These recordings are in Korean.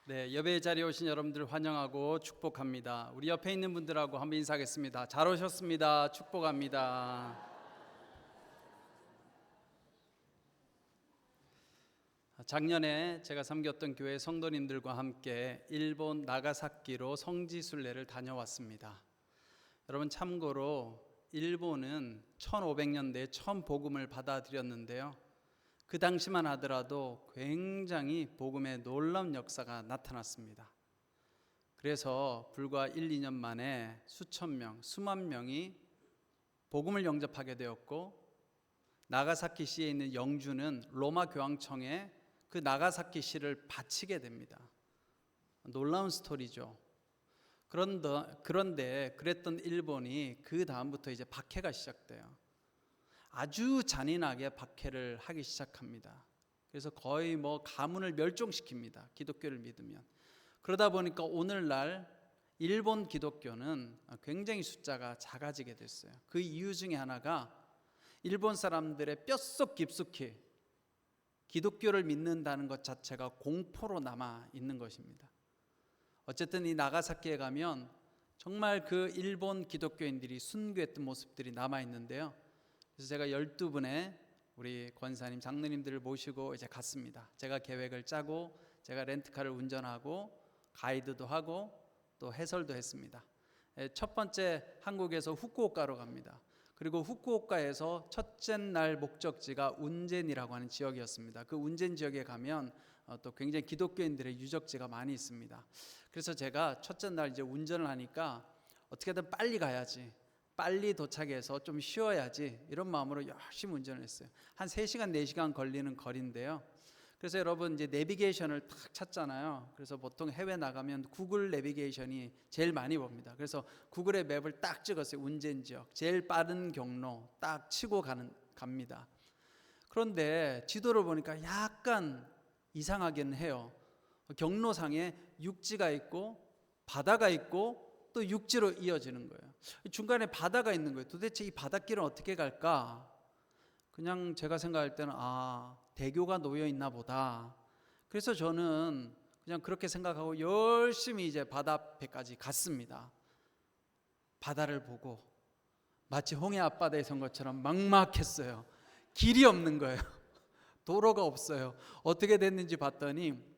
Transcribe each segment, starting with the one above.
네, 예배 자리에 오신 여러분들 환영하고 축복합니다. 우리 옆에 있는 분들하고 한번 인사하겠습니다. 잘 오셨습니다. 축복합니다. 작년에 제가 섬겼던 교회 성도님들과 함께 일본 나가사키로 성지순례를 다녀왔습니다. 여러분, 참고로 일본은 1500년대에 처음 복음을 받아들였는데요, 그 당시만 하더라도 굉장히 복음의 놀라운 역사가 나타났습니다. 그래서 불과 1, 2년 만에 수천 명, 수만 명이 복음을 영접하게 되었고, 나가사키시에 있는 영주는 로마 교황청에 그 나가사키시를 바치게 됩니다. 놀라운 스토리죠. 그런데 그랬던 일본이 그 다음부터 이제 박해가 시작돼요. 아주 잔인하게 박해를 하기 시작합니다. 그래서 거의 가문을 멸종시킵니다. 기독교를 믿으면. 그러다 보니까 오늘날 일본 기독교는 굉장히 숫자가 작아지게 됐어요. 그 이유 중에 하나가 일본 사람들의 뼛속 깊숙이 기독교를 믿는다는 것 자체가 공포로 남아 있는 것입니다. 어쨌든 이 나가사키에 가면 정말 그 일본 기독교인들이 순교했던 모습들이 남아 있는데요, 그래서 제가 12분의 우리 권사님, 장로님들을 모시고 이제 갔습니다. 제가 계획을 짜고 제가 렌트카를 운전하고 가이드도 하고 또 해설도 했습니다. 첫 번째 한국에서 후쿠오카로 갑니다. 그리고 후쿠오카에서 첫째 날 목적지가 운젠이라고 하는 지역이었습니다. 그 운젠 지역에 가면 또 굉장히 기독교인들의 유적지가 많이 있습니다. 그래서 제가 첫째 날 이제 운전을 하니까 어떻게든 빨리 가야지, 빨리 도착해서 좀 쉬어야지, 이런 마음으로 열심히 운전을 했어요. 한 3시간, 4시간 걸리는 거리인데요. 그래서 여러분 이제 내비게이션을 딱 찾잖아요. 그래서 보통 해외 나가면 구글 내비게이션이 제일 많이 봅니다. 그래서 구글의 맵을 딱 찍었어요. 운젠 지역 제일 빠른 경로 딱 치고 갑니다. 그런데 지도를 보니까 약간 이상하긴 해요. 경로상에 육지가 있고 바다가 있고 또 육지로 이어지는 거예요. 중간에 바다가 있는 거예요. 도대체 이 바닷길은 어떻게 갈까? 그냥 제가 생각할 때는 대교가 놓여 있나 보다. 그래서 저는 그냥 그렇게 생각하고 열심히 이제 바다 앞에까지 갔습니다. 바다를 보고 마치 홍해 앞바다에 선 것처럼 막막했어요. 길이 없는 거예요. 도로가 없어요. 어떻게 됐는지 봤더니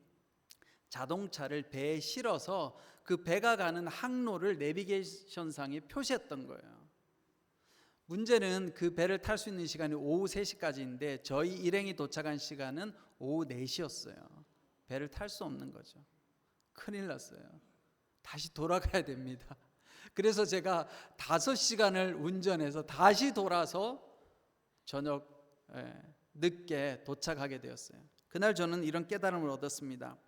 자동차를 배에 실어서 그 배가 가는 항로를 내비게이션상에 표시했던 거예요. 문제는 그 배를 탈 수 있는 시간이 오후 3시까지인데 저희 일행이 도착한 시간은 오후 4시였어요. 배를 탈 수 없는 거죠. 큰일 났어요. 다시 돌아가야 됩니다. 그래서 제가 5시간을 운전해서 다시 돌아서 저녁 늦게 도착하게 되었어요. 그날 저는 이런 깨달음을 얻었습니다.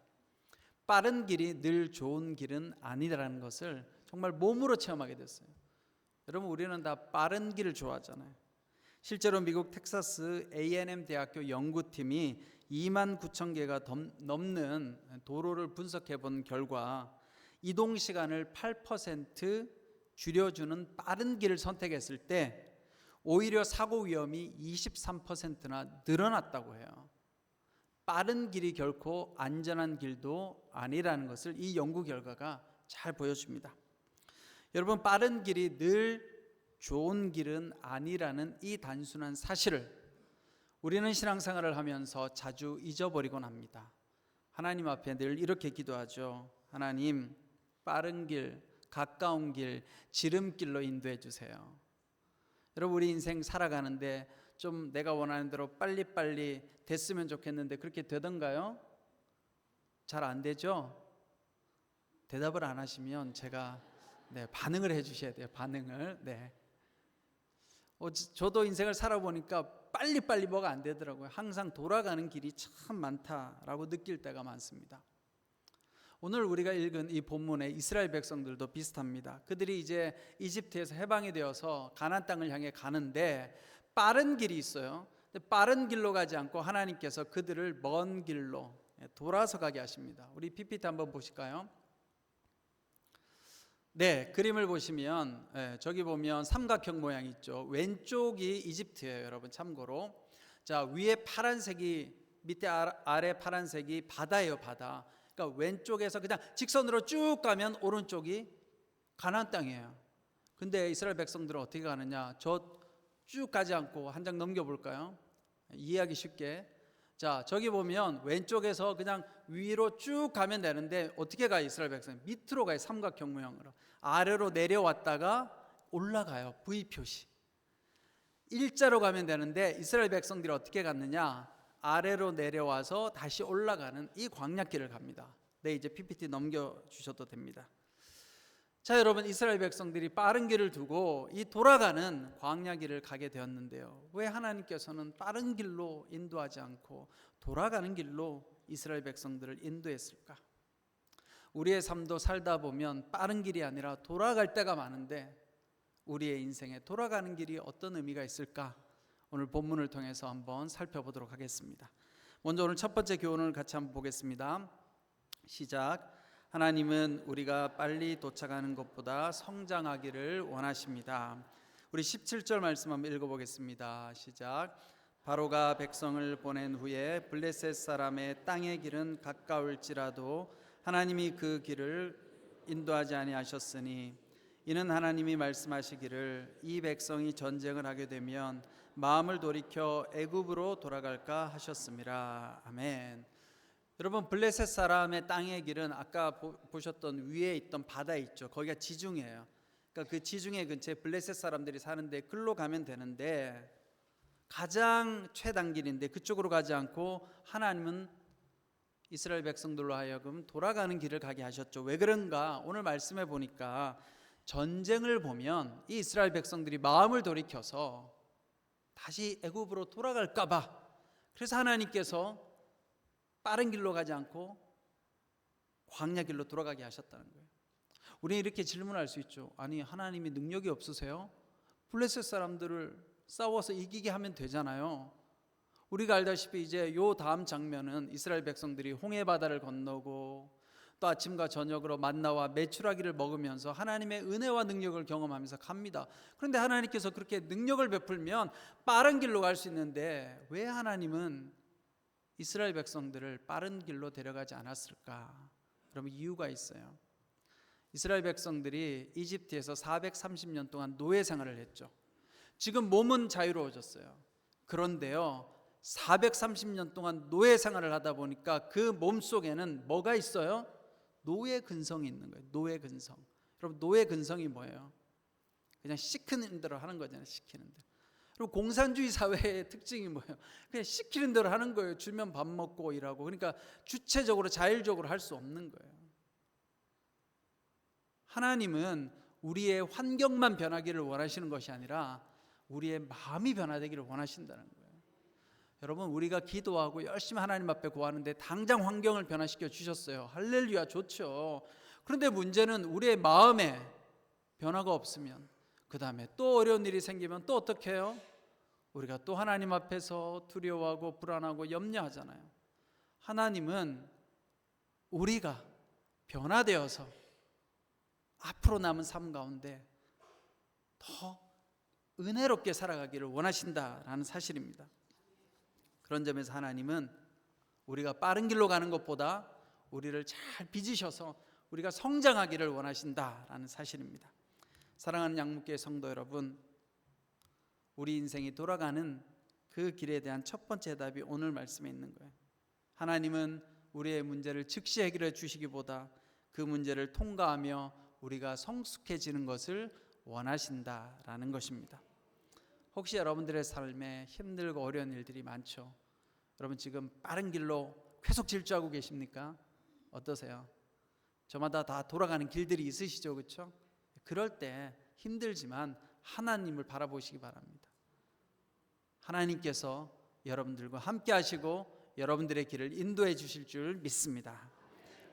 빠른 길이 늘 좋은 길은 아니라는 것을 정말 몸으로 체험하게 됐어요. 여러분, 우리는 다 빠른 길을 좋아하잖아요. 실제로 미국 텍사스 A&M 대학교 연구팀이 29,000개가 넘는 도로를 분석해 본 결과 이동 시간을 8% 줄여주는 빠른 길을 선택했을 때 오히려 사고 위험이 23%나 늘어났다고 해요. 빠른 길이 결코 안전한 길도 아니라는 것을 이 연구 결과가 잘 보여줍니다. 여러분, 빠른 길이 늘 좋은 길은 아니라는 이 단순한 사실을 우리는 신앙생활을 하면서 자주 잊어버리곤 합니다. 하나님 앞에 늘 이렇게 기도하죠. 하나님, 빠른 길, 가까운 길, 지름길로 인도해 주세요. 여러분, 우리 인생 살아가는데 좀 내가 원하는 대로 빨리빨리 됐으면 좋겠는데 그렇게 되던가요? 잘 안 되죠? 대답을 안 하시면 제가 반응을 해주셔야 돼요. 반응을. 저도 인생을 살아보니까 빨리빨리 뭐가 안 되더라고요. 항상 돌아가는 길이 참 많다라고 느낄 때가 많습니다. 오늘 우리가 읽은 이 본문의 이스라엘 백성들도 비슷합니다. 그들이 이제 이집트에서 해방이 되어서 가나안 땅을 향해 가는데 빠른 길이 있어요. 빠른 길로 가지 않고 하나님께서 그들을 먼 길로 돌아서 가게 하십니다. 우리 PPT 한번 보실까요? 그림을 보시면 저기 보면 삼각형 모양 있죠. 왼쪽이 이집트예요, 여러분. 참고로 자, 위에 파란색이, 밑에 아래 파란색이 바다예요, 바다. 그러니까 왼쪽에서 그냥 직선으로 쭉 가면 오른쪽이 가나안 땅이에요. 근데 이스라엘 백성들은 어떻게 가느냐? 저 쭉 가지 않고 한 장 넘겨볼까요? 이해하기 쉽게. 자, 저기 보면 왼쪽에서 그냥 위로 쭉 가면 되는데 어떻게 가요? 이스라엘 백성 밑으로 가요. 삼각형 모양으로. 아래로 내려왔다가 올라가요. V 표시. 일자로 가면 되는데 이스라엘 백성들이 어떻게 갔느냐? 아래로 내려와서 다시 올라가는 이 광야길을 갑니다. 네, 이제 PPT 넘겨주셔도 됩니다. 자, 여러분, 이스라엘 백성들이 빠른 길을 두고 이 돌아가는 광야길을 가게 되었는데요. 왜 하나님께서는 빠른 길로 인도하지 않고 돌아가는 길로 이스라엘 백성들을 인도했을까? 우리의 삶도 살다 보면 빠른 길이 아니라 돌아갈 때가 많은데 우리의 인생에 돌아가는 길이 어떤 의미가 있을까? 오늘 본문을 통해서 한번 살펴보도록 하겠습니다. 먼저 오늘 첫 번째 교훈을 같이 한번 보겠습니다. 시작. 하나님은 우리가 빨리 도착하는 것보다 성장하기를 원하십니다. 우리 17절 말씀 한번 읽어보겠습니다. 시작. 바로가 백성을 보낸 후에 블레셋 사람의 땅의 길은 가까울지라도 하나님이 그 길을 인도하지 아니하셨으니 이는 하나님이 말씀하시기를 이 백성이 전쟁을 하게 되면 마음을 돌이켜 애굽으로 돌아갈까 하셨습니다. 아멘. 여러분, 블레셋 사람의 땅의 길은 아까 보셨던 위에 있던 바다 있죠. 거기가 지중해예요. 그러니까 그 지중해 근처에 블레셋 사람들이 사는데 글로 가면 되는데 가장 최단길인데 그쪽으로 가지 않고 하나님은 이스라엘 백성들로 하여금 돌아가는 길을 가게 하셨죠. 왜 그런가? 오늘 말씀해 보니까 전쟁을 보면 이 이스라엘 백성들이 마음을 돌이켜서 다시 애굽으로 돌아갈까 봐, 그래서 하나님께서 빠른 길로 가지 않고 광야 길로 돌아가게 하셨다는 거예요. 우리는 이렇게 질문할 수 있죠. 아니, 하나님이 능력이 없으세요? 블레셋 사람들을 싸워서 이기게 하면 되잖아요. 우리가 알다시피 이제 요 다음 장면은 이스라엘 백성들이 홍해 바다를 건너고 또 아침과 저녁으로 만나와 메추라기를 먹으면서 하나님의 은혜와 능력을 경험하면서 갑니다. 그런데 하나님께서 그렇게 능력을 베풀면 빠른 길로 갈 수 있는데 왜 하나님은 이스라엘 백성들을 빠른 길로 데려가지 않았을까? 그러면 이유가 있어요. 이스라엘 백성들이 이집트에서 430년 동안 노예 생활을 했죠. 지금 몸은 자유로워졌어요. 그런데요, 430년 동안 노예 생활을 하다 보니까 그 몸 속에는 뭐가 있어요? 노예 근성이 있는 거예요. 노예 근성. 여러분, 노예 근성이 뭐예요? 그냥 시키는 대로 하는 거잖아요. 시키는 대로. 그리고 공산주의 사회의 특징이 뭐예요? 그냥 시키는 대로 하는 거예요. 주면 밥 먹고 일하고. 그러니까 주체적으로 자율적으로 할 수 없는 거예요. 하나님은 우리의 환경만 변하기를 원하시는 것이 아니라 우리의 마음이 변화되기를 원하신다는 거예요. 여러분, 우리가 기도하고 열심히 하나님 앞에 구하는데 당장 환경을 변화시켜 주셨어요. 할렐루야, 좋죠. 그런데 문제는 우리의 마음에 변화가 없으면 그 다음에 또 어려운 일이 생기면 또 어떻게 해요? 우리가 또 하나님 앞에서 두려워하고 불안하고 염려하잖아요. 하나님은 우리가 변화되어서 앞으로 남은 삶 가운데 더 은혜롭게 살아가기를 원하신다라는 사실입니다. 그런 점에서 하나님은 우리가 빠른 길로 가는 것보다 우리를 잘 빚으셔서 우리가 성장하기를 원하신다라는 사실입니다. 사랑하는 양육교회 성도 여러분, 우리 인생이 돌아가는 그 길에 대한 첫 번째 답이 오늘 말씀에 있는 거예요. 하나님은 우리의 문제를 즉시 해결해 주시기보다 그 문제를 통과하며 우리가 성숙해지는 것을 원하신다라는 것입니다. 혹시 여러분들의 삶에 힘들고 어려운 일들이 많죠? 여러분, 지금 빠른 길로 계속 질주하고 계십니까? 어떠세요? 저마다 다 돌아가는 길들이 있으시죠, 그렇죠? 그럴 때 힘들지만 하나님을 바라보시기 바랍니다. 하나님께서 여러분들과 함께 하시고 여러분들의 길을 인도해 주실 줄 믿습니다.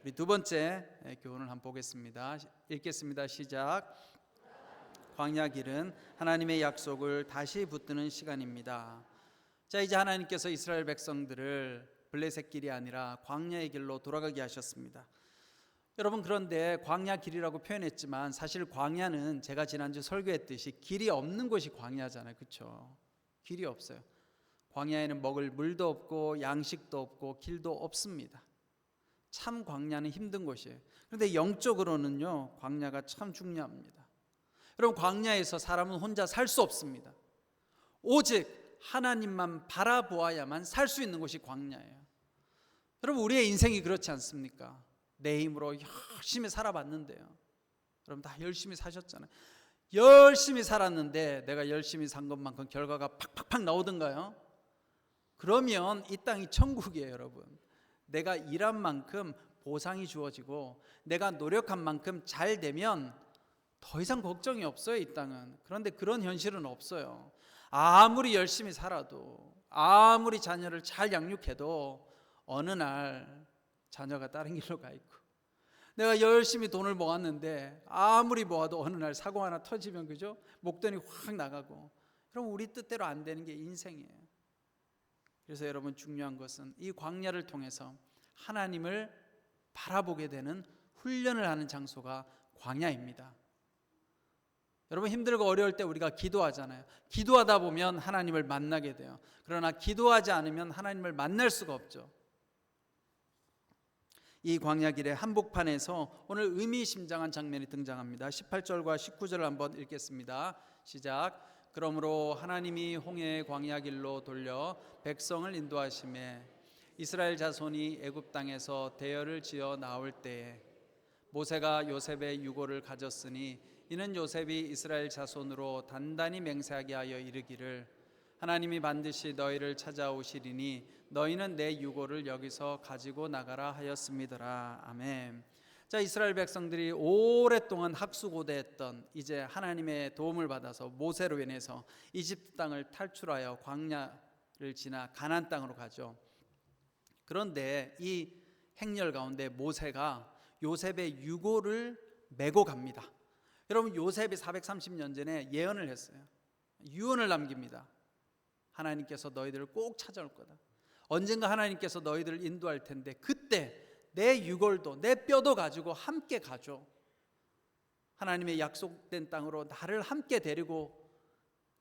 우리 두 번째 교훈을 한번 보겠습니다. 읽겠습니다. 시작. 광야 길은 하나님의 약속을 다시 붙드는 시간입니다. 자, 이제 하나님께서 이스라엘 백성들을 블레셋 길이 아니라 광야의 길로 돌아가게 하셨습니다. 여러분, 그런데 광야 길이라고 표현했지만 사실 광야는 제가 지난주 설교했듯이 길이 없는 곳이 광야잖아요. 그렇죠? 길이 없어요. 광야에는 먹을 물도 없고 양식도 없고 길도 없습니다. 참 광야는 힘든 곳이에요. 그런데 영적으로는요, 광야가 참 중요합니다. 여러분, 광야에서 사람은 혼자 살 수 없습니다. 오직 하나님만 바라보아야만 살 수 있는 곳이 광야예요. 여러분, 우리의 인생이 그렇지 않습니까? 내 힘으로 열심히 살아봤는데요. 여러분 다 열심히 사셨잖아요. 열심히 살았는데 내가 열심히 산 것만큼 결과가 팍팍팍 나오던가요? 그러면 이 땅이 천국이에요, 여러분. 내가 일한 만큼 보상이 주어지고 내가 노력한 만큼 잘 되면 더 이상 걱정이 없어요, 이 땅은. 그런데 그런 현실은 없어요. 아무리 열심히 살아도, 아무리 자녀를 잘 양육해도 어느 날 자녀가 다른 길로 가 있고, 내가 열심히 돈을 모았는데 아무리 모아도 어느 날 사고 하나 터지면, 그죠? 목돈이 확 나가고. 그럼 우리 뜻대로 안 되는 게 인생이에요. 그래서 여러분, 중요한 것은 이 광야를 통해서 하나님을 바라보게 되는 훈련을 하는 장소가 광야입니다. 여러분, 힘들고 어려울 때 우리가 기도하잖아요. 기도하다 보면 하나님을 만나게 돼요. 그러나 기도하지 않으면 하나님을 만날 수가 없죠. 이 광야길의 한복판에서 오늘 의미심장한 장면이 등장합니다. 18절과 19절을 한번 읽겠습니다. 시작. 그러므로 하나님이 홍해의 광야길로 돌려 백성을 인도하시매 이스라엘 자손이 애굽 땅에서 대열을 지어 나올 때에 모세가 요셉의 유고를 가졌으니 이는 요셉이 이스라엘 자손으로 단단히 맹세하게 하여 이르기를 하나님이 반드시 너희를 찾아오시리니 너희는 내 유고를 여기서 가지고 나가라 하였음이더라. 아멘. 자, 이스라엘 백성들이 오랫동안 학수고대했던, 이제 하나님의 도움을 받아서 모세로 인해서 이집트 땅을 탈출하여 광야를 지나 가나안 땅으로 가죠. 그런데 이 행렬 가운데 모세가 요셉의 유고를 메고 갑니다. 여러분, 요셉이 430년 전에 예언을 했어요. 유언을 남깁니다. 하나님께서 너희들을 꼭 찾아올 거다. 언젠가 하나님께서 너희들을 인도할 텐데 그때 내 유골도 내 뼈도 가지고 함께 가죠. 하나님의 약속된 땅으로 나를 함께 데리고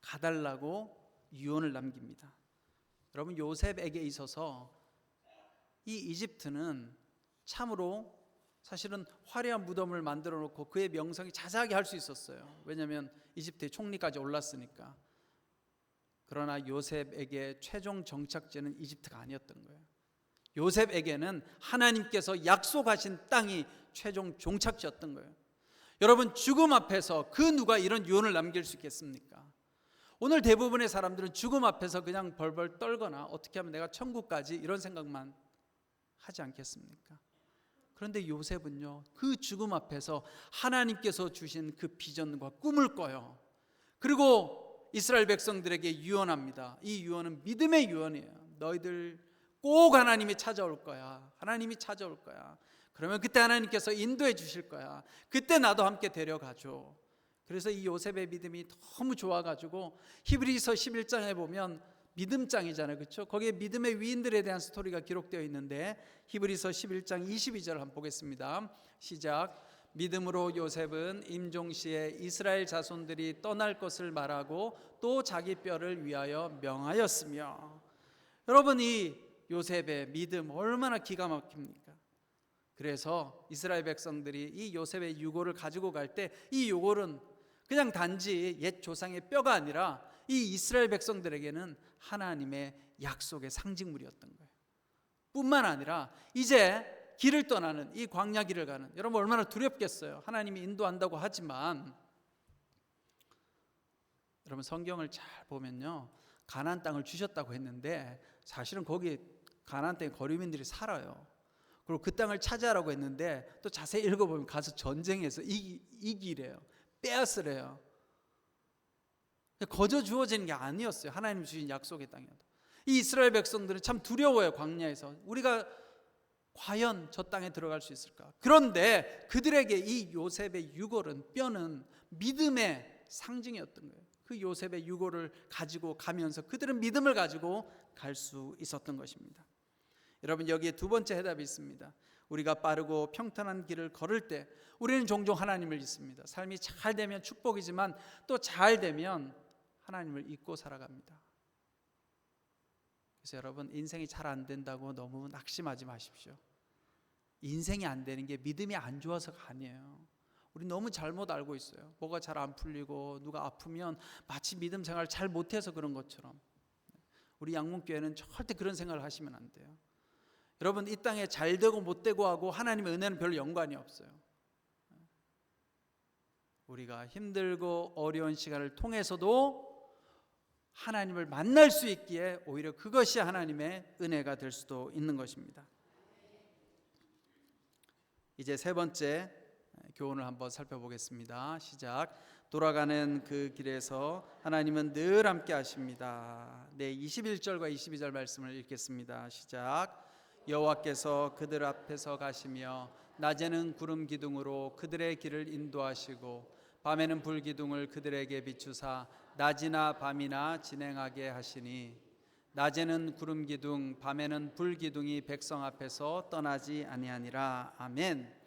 가달라고 유언을 남깁니다. 여러분, 요셉에게 있어서 이 이집트는 참으로 사실은 화려한 무덤을 만들어 놓고 그의 명성이 자자하게 할 수 있었어요. 왜냐하면 이집트의 총리까지 올랐으니까. 그러나 요셉에게 최종 정착지는 이집트가 아니었던 거예요. 요셉에게는 하나님께서 약속하신 땅이 최종 종착지였던 거예요. 여러분, 죽음 앞에서 그 누가 이런 유언을 남길 수 있겠습니까? 오늘 대부분의 사람들은 죽음 앞에서 그냥 벌벌 떨거나 어떻게 하면 내가 천국 가지, 이런 생각만 하지 않겠습니까? 그런데 요셉은요, 그 죽음 앞에서 하나님께서 주신 그 비전과 꿈을 꿔요. 그리고 이스라엘 백성들에게 유언합니다. 이 유언은 믿음의 유언이에요. 너희들 꼭 하나님이 찾아올 거야. 하나님이 찾아올 거야. 그러면 그때 하나님께서 인도해 주실 거야. 그때 나도 함께 데려가죠. 그래서 이 요셉의 믿음이 너무 좋아가지고 히브리서 11장에 보면 믿음장이잖아요, 그렇죠? 거기에 믿음의 위인들에 대한 스토리가 기록되어 있는데 히브리서 11장 22절을 한번 보겠습니다. 시작. 믿음으로 요셉은 임종시에 이스라엘 자손들이 떠날 것을 말하고 또 자기 뼈를 위하여 명하였으며. 여러분, 이 요셉의 믿음 얼마나 기가 막힙니까? 그래서 이스라엘 백성들이 이 요셉의 유골을 가지고 갈 때 이 유골은 그냥 단지 옛 조상의 뼈가 아니라 이 이스라엘 백성들에게는 하나님의 약속의 상징물이었던 거예요. 뿐만 아니라 이제 길을 떠나는, 이 광야 길을 가는, 여러분 얼마나 두렵겠어요. 하나님이 인도한다고 하지만 여러분, 성경을 잘 보면요, 가나안 땅을 주셨다고 했는데 사실은 거기 가나안 땅에 거류민들이 살아요. 그리고 그 땅을 차지하라고 했는데 또 자세히 읽어보면 가서 전쟁해서 이기래요. 빼앗으래요. 거저 주어지는 게 아니었어요. 하나님 주신 약속의 땅이었다. 이 이스라엘 백성들은 참 두려워요. 광야에서 우리가 과연 저 땅에 들어갈 수 있을까? 그런데 그들에게 이 요셉의 유골은, 뼈는 믿음의 상징이었던 거예요. 그 요셉의 유골을 가지고 가면서 그들은 믿음을 가지고 갈 수 있었던 것입니다. 여러분, 여기에 두 번째 해답이 있습니다. 우리가 빠르고 평탄한 길을 걸을 때 우리는 종종 하나님을 잊습니다. 삶이 잘 되면 축복이지만 또 잘 되면 하나님을 잊고 살아갑니다. 그래서 여러분, 인생이 잘 안 된다고 너무 낙심하지 마십시오. 인생이 안 되는 게 믿음이 안 좋아서가 아니에요. 우리 너무 잘못 알고 있어요. 뭐가 잘 안 풀리고 누가 아프면 마치 믿음 생활 잘 못해서 그런 것처럼. 우리 양문교회는 절대 그런 생각을 하시면 안 돼요. 여러분, 이 땅에 잘 되고 못 되고 하고 하나님의 은혜는 별로 연관이 없어요. 우리가 힘들고 어려운 시간을 통해서도 하나님을 만날 수 있기에 오히려 그것이 하나님의 은혜가 될 수도 있는 것입니다. 이제 세 번째 교훈을 한번 살펴보겠습니다. 시작. 돌아가는 그 길에서 하나님은 늘 함께 하십니다. 네, 21절과 22절 말씀을 읽겠습니다. 시작. 여호와께서 그들 앞에서 가시며 낮에는 구름 기둥으로 그들의 길을 인도하시고 밤에는 불 기둥을 그들에게 비추사 낮이나 밤이나 진행하게 하시니 낮에는 구름 기둥 밤에는 불 기둥이 백성 앞에서 떠나지 아니하니라. 아멘.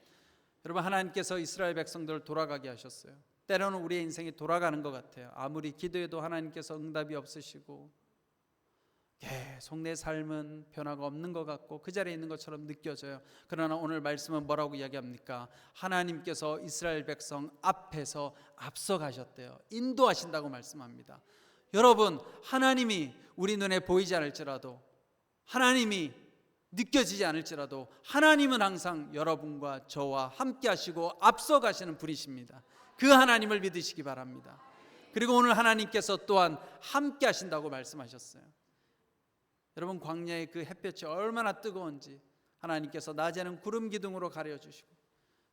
여러분, 하나님께서 이스라엘 백성들을 돌아가게 하셨어요. 때로는 우리의 인생이 돌아가는 것 같아요. 아무리 기도해도 하나님께서 응답이 없으시고 계속 내 삶은 변화가 없는 것 같고 그 자리에 있는 것처럼 느껴져요. 그러나 오늘 말씀은 뭐라고 이야기합니까? 하나님께서 이스라엘 백성 앞에서 앞서가셨대요. 인도하신다고 말씀합니다. 여러분, 하나님이 우리 눈에 보이지 않을지라도, 하나님이 느껴지지 않을지라도 하나님은 항상 여러분과 저와 함께 하시고 앞서가시는 분이십니다. 그 하나님을 믿으시기 바랍니다. 그리고 오늘 하나님께서 또한 함께 하신다고 말씀하셨어요. 여러분, 광야의 그 햇볕이 얼마나 뜨거운지 하나님께서 낮에는 구름 기둥으로 가려주시고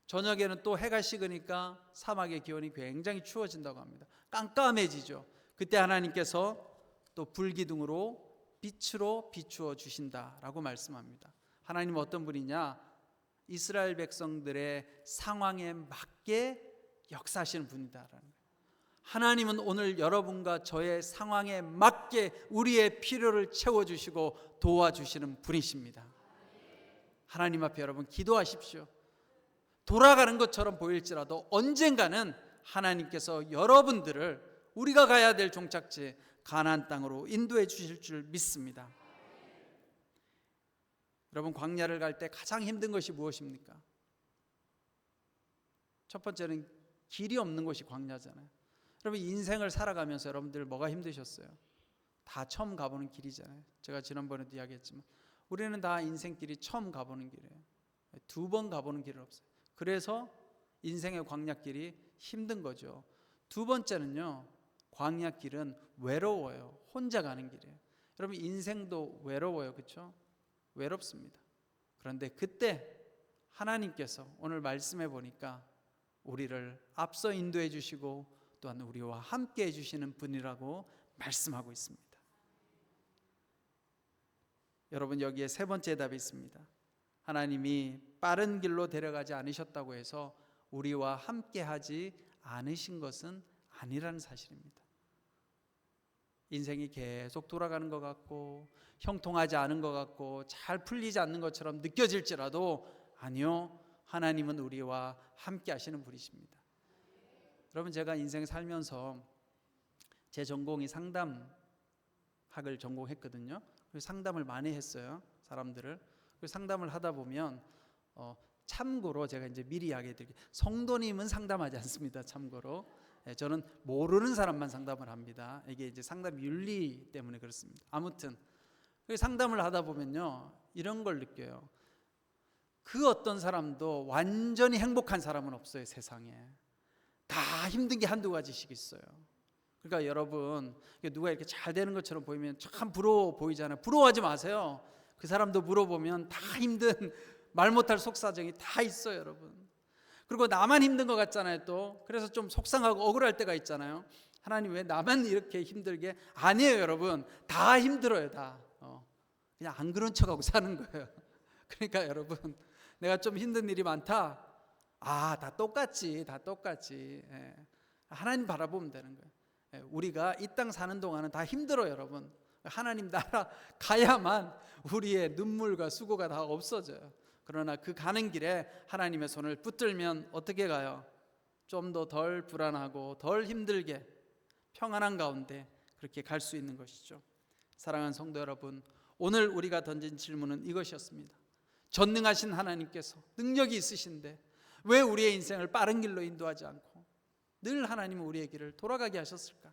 저녁에는 또 해가 식으니까 사막의 기온이 굉장히 추워진다고 합니다. 깜깜해지죠. 그때 하나님께서 또 불기둥으로 빛으로 비추어 주신다라고 말씀합니다. 하나님은 어떤 분이냐? 이스라엘 백성들의 상황에 맞게 역사하시는 분이다라는 거예요. 하나님은 오늘 여러분과 저의 상황에 맞게 우리의 필요를 채워주시고 도와주시는 분이십니다. 하나님 앞에 여러분 기도하십시오. 돌아가는 것처럼 보일지라도 언젠가는 하나님께서 여러분들을 우리가 가야 될 종착지 가나안 땅으로 인도해 주실 줄 믿습니다. 여러분, 광야를 갈 때 가장 힘든 것이 무엇입니까? 첫 번째는 길이 없는 것이 광야잖아요. 여러분, 인생을 살아가면서 여러분들 뭐가 힘드셨어요? 다 처음 가보는 길이잖아요. 제가 지난번에도 이야기했지만 우리는 다 인생길이 처음 가보는 길이에요. 두 번 가보는 길은 없어요. 그래서 인생의 광야길이 힘든 거죠. 두 번째는요, 광야길은 외로워요. 혼자 가는 길이에요. 여러분, 인생도 외로워요. 그렇죠? 외롭습니다. 그런데 그때 하나님께서 오늘 말씀해 보니까 우리를 앞서 인도해 주시고 또한 우리와 함께 해주시는 분이라고 말씀하고 있습니다. 여러분, 여기에 세 번째 답이 있습니다. 하나님이 빠른 길로 데려가지 않으셨다고 해서 우리와 함께 하지 않으신 것은 아니라는 사실입니다. 인생이 계속 돌아가는 것 같고 형통하지 않은 것 같고 잘 풀리지 않는 것처럼 느껴질지라도 아니요, 하나님은 우리와 함께 하시는 분이십니다. 여러분, 제가 인생 살면서 제 전공이 상담학을 전공했거든요. 그래서 상담을 많이 했어요, 사람들을. 그래서 상담을 하다 보면 참고로 제가 이제 미리 이야기해 드릴게요. 성도님은 상담하지 않습니다. 참고로 저는 모르는 사람만 상담을 합니다. 이게 이제 상담 윤리 때문에 그렇습니다. 아무튼 상담을 하다 보면요, 이런 걸 느껴요. 그 어떤 사람도 완전히 행복한 사람은 없어요, 세상에. 다 힘든 게 한두 가지씩 있어요. 그러니까 여러분, 누가 이렇게 잘 되는 것처럼 보이면 참 부러워 보이잖아요. 부러워하지 마세요. 그 사람도 물어보면 다 힘든, 말 못할 속사정이 다 있어요, 여러분. 그리고 나만 힘든 것 같잖아요, 또. 그래서 좀 속상하고 억울할 때가 있잖아요. 하나님 왜 나만 이렇게 힘들게? 아니에요, 여러분. 다 힘들어요, 다. 그냥 안 그런 척하고 사는 거예요. 그러니까 여러분, 내가 좀 힘든 일이 많다. 다 똑같지, 다 똑같지. 하나님 바라보면 되는 거예요. 우리가 이 땅 사는 동안은 다 힘들어요, 여러분. 하나님 나라 가야만 우리의 눈물과 수고가 다 없어져요. 그러나 그 가는 길에 하나님의 손을 붙들면 어떻게 가요? 좀 더 덜 불안하고 덜 힘들게 평안한 가운데 그렇게 갈 수 있는 것이죠. 사랑하는 성도 여러분, 오늘 우리가 던진 질문은 이것이었습니다. 전능하신 하나님께서 능력이 있으신데 왜 우리의 인생을 빠른 길로 인도하지 않고 늘 하나님은 우리의 길을 돌아가게 하셨을까?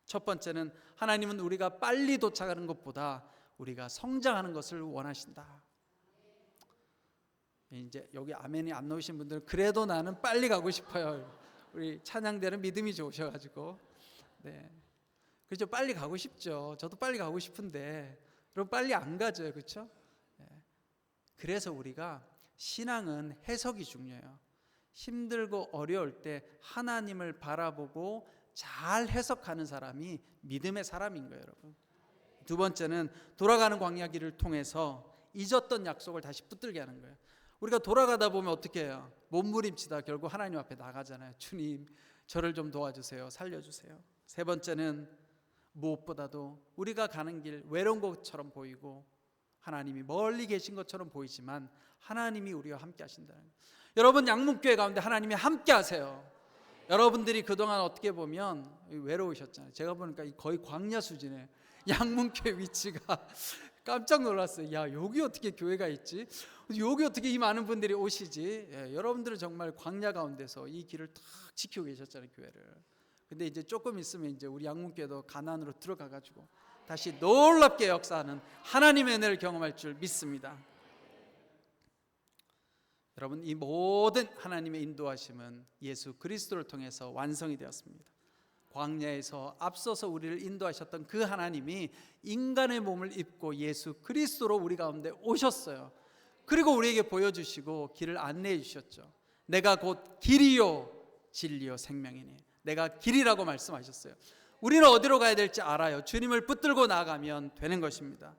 첫 번째는 하나님은 우리가 빨리 도착하는 것보다 우리가 성장하는 것을 원하신다. 이제 여기 아멘이 안 나오신 분들은 그래도 나는 빨리 가고 싶어요. 우리 찬양대는 믿음이 좋으셔가지고, 네, 그렇죠. 빨리 가고 싶죠. 저도 빨리 가고 싶은데 여러분 빨리 안 가죠, 그렇죠? 네. 그래서 우리가 신앙은 해석이 중요해요. 힘들고 어려울 때 하나님을 바라보고 잘 해석하는 사람이 믿음의 사람인 거예요, 여러분. 두 번째는 돌아가는 광야 길을 통해서 잊었던 약속을 다시 붙들게 하는 거예요. 우리가 돌아가다 보면 어떻게 해요? 몸부림치다 결국 하나님 앞에 나가잖아요. 주님, 저를 좀 도와주세요. 살려주세요. 세 번째는 무엇보다도 우리가 가는 길 외로운 것처럼 보이고 하나님이 멀리 계신 것처럼 보이지만 하나님이 우리와 함께 하신다는 거예요. 여러분, 양문교회 가운데 하나님이 함께 하세요. 여러분들이 그동안 어떻게 보면 외로우셨잖아요. 제가 보니까 거의 광야 수준의 양문교회 위치가 깜짝 놀랐어요. 야, 여기 어떻게 교회가 있지? 여기 어떻게 이 많은 분들이 오시지? 예, 여러분들은 정말 광야 가운데서 이 길을 탁 지키고 계셨잖아요, 교회를. 근데 이제 조금 있으면 이제 우리 양문교회도 가나안으로 들어가 가지고 다시 놀랍게 역사하는 하나님의 은혜를 경험할 줄 믿습니다. 여러분, 이 모든 하나님의 인도하심은 예수 그리스도를 통해서 완성이 되었습니다. 광야에서 앞서서 우리를 인도하셨던 그 하나님이 인간의 몸을 입고 예수 그리스도로 우리 가운데 오셨어요. 그리고 우리에게 보여주시고 길을 안내해 주셨죠. 내가 곧 길이요 진리요 생명이니, 내가 길이라고 말씀하셨어요. 우리는 어디로 가야 될지 알아요. 주님을 붙들고 나아가면 되는 것입니다.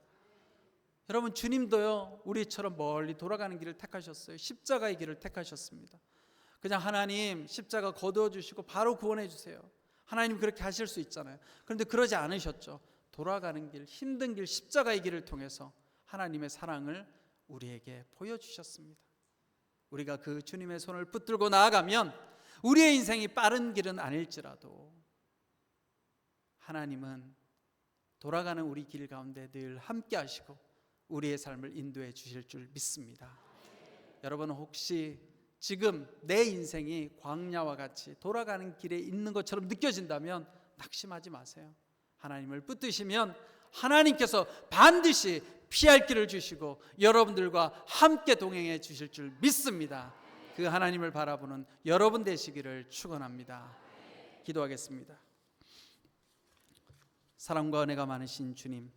여러분, 주님도요 우리처럼 멀리 돌아가는 길을 택하셨어요. 십자가의 길을 택하셨습니다. 그냥 하나님 십자가 거두어 주시고 바로 구원해 주세요, 하나님 그렇게 하실 수 있잖아요. 그런데 그러지 않으셨죠. 돌아가는 길, 힘든 길, 십자가의 길을 통해서 하나님의 사랑을 우리에게 보여주셨습니다. 우리가 그 주님의 손을 붙들고 나아가면 우리의 인생이 빠른 길은 아닐지라도 하나님은 돌아가는 우리 길 가운데 늘 함께 하시고 우리의 삶을 인도해 주실 줄 믿습니다. 여러분, 혹시 지금 내 인생이 광야와 같이 돌아가는 길에 있는 것처럼 느껴진다면 낙심하지 마세요. 하나님을 붙드시면 하나님께서 반드시 피할 길을 주시고 여러분들과 함께 동행해 주실 줄 믿습니다. 그 하나님을 바라보는 여러분 되시기를 축원합니다. 기도하겠습니다. 사랑과 은혜가 많으신 주님,